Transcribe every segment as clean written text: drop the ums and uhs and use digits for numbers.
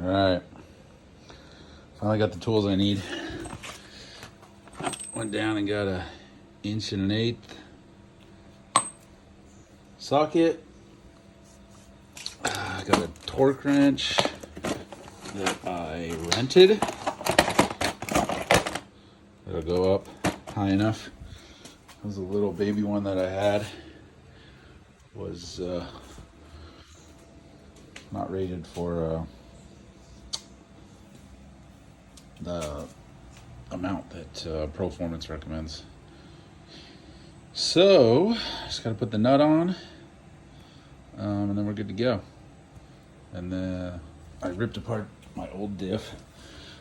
All right, finally got the tools I need. Went down and got a 1 1/8" socket. Got a torque wrench that I rented. It'll go up high enough. It was a little baby one that I had. Was not rated for the amount that Proformance recommends. So just gotta put the nut on, and then we're good to go. And then I ripped apart my old diff,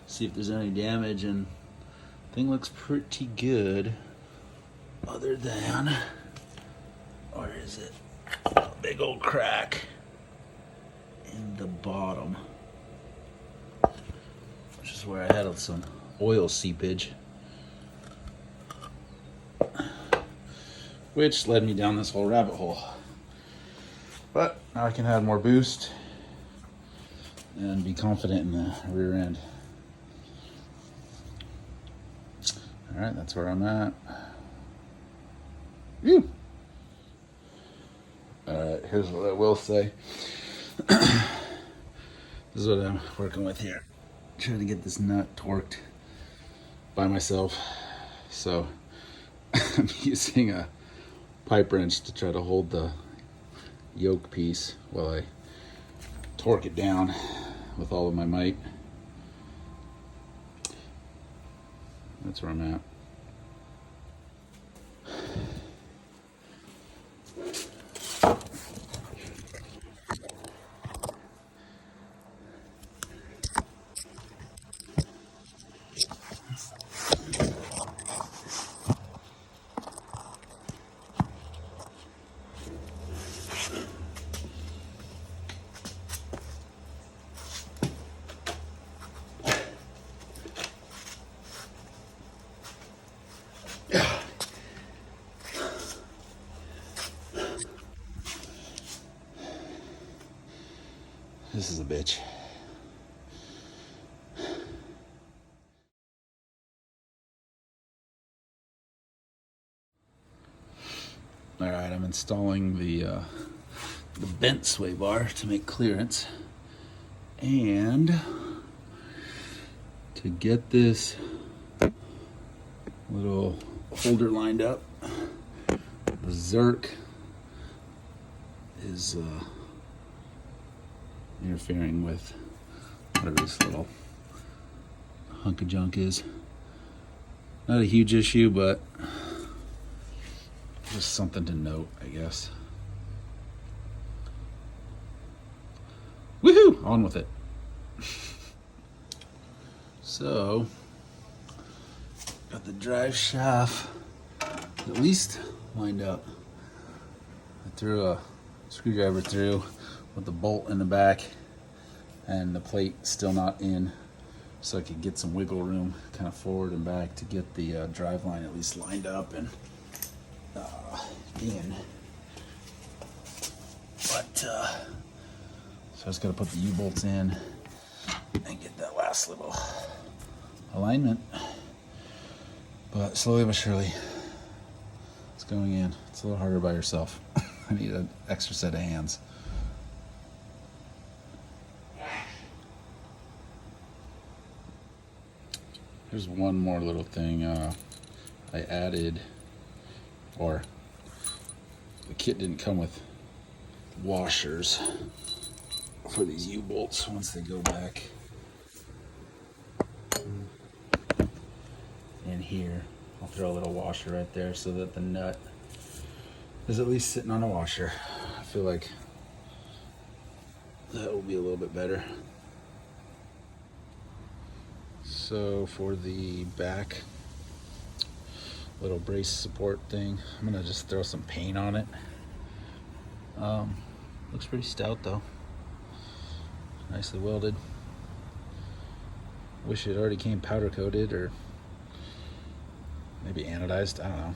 see if there's any damage, and thing looks pretty good, other than, or is it a big old crack in the bottom, which is where I had some oil seepage, which led me down this whole rabbit hole. But now I can add more boost and be confident in the rear end. All right, that's where I'm at. Whew. All right, here's what I will say. This is what I'm working with here. Trying to get this nut torqued by myself. So I'm using a pipe wrench to try to hold the yoke piece while I torque it down with all of my might. That's where I'm at. This is a bitch. All right, I'm installing the bent sway bar to make clearance, and to get this little holder lined up, the Zerk is interfering with whatever this little hunk of junk is. Not a huge issue, but just something to note, I guess. Woohoo! On with it. So, got the drive shaft at least lined up. I threw a screwdriver through with the bolt in the back and the plate still not in, so I could get some wiggle room kind of forward and back to get the drive line at least lined up and in. But so I just gotta put the U-bolts in and get that last little alignment. But slowly but surely it's going in. It's a little harder by yourself. I need an extra set of hands. Here's one more little thing I added, or the kit didn't come with washers for these U-bolts once they go back in here. I'll throw a little washer right there so that the nut is at least sitting on a washer. I feel like that will be a little bit better. So for the back little brace support thing, I'm gonna just throw some paint on it. Looks pretty stout though. Nicely welded. Wish it already came powder coated or maybe anodized, I don't know.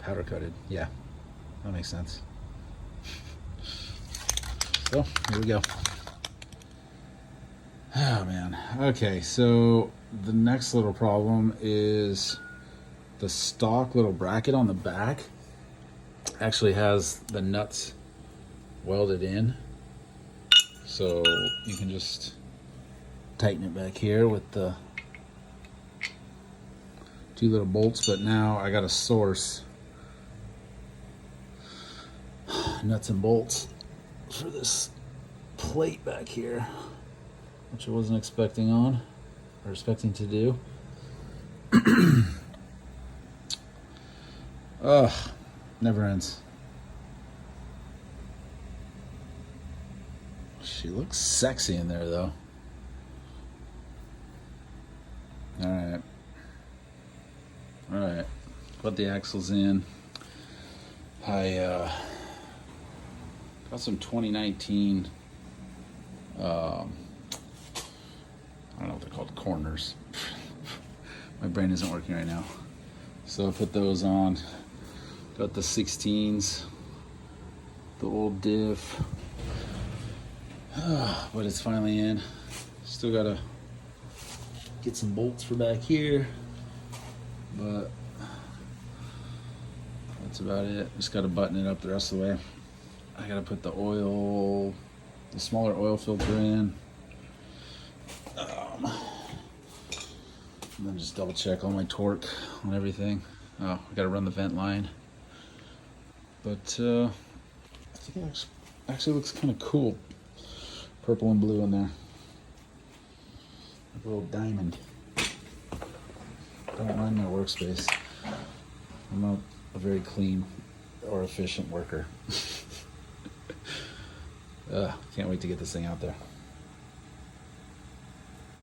Powder coated, yeah, that makes sense. So here we go. Oh man. Okay, so the next little problem is the stock little bracket on the back actually has the nuts welded in. So you can just tighten it back here with the 2 little bolts, but now I got to source nuts and bolts for this plate back here, which I wasn't expecting to do. Ugh, never ends. She looks sexy in there though. Alright. Alright. Put the axles in. I got some 2019 I don't know what they're called, corners. My brain isn't working right now. So I put those on. Got the 16s, the old diff. But it's finally in. Still gotta get some bolts for back here, but that's about it. Just gotta button it up the rest of the way. I gotta put the smaller oil filter in. And then just double check all my torque on everything. Oh, I gotta run the vent line. But I think it actually looks kind of cool. Purple and blue in there. Like a little diamond. Don't mind my workspace. I'm not a very clean or efficient worker. Can't wait to get this thing out there.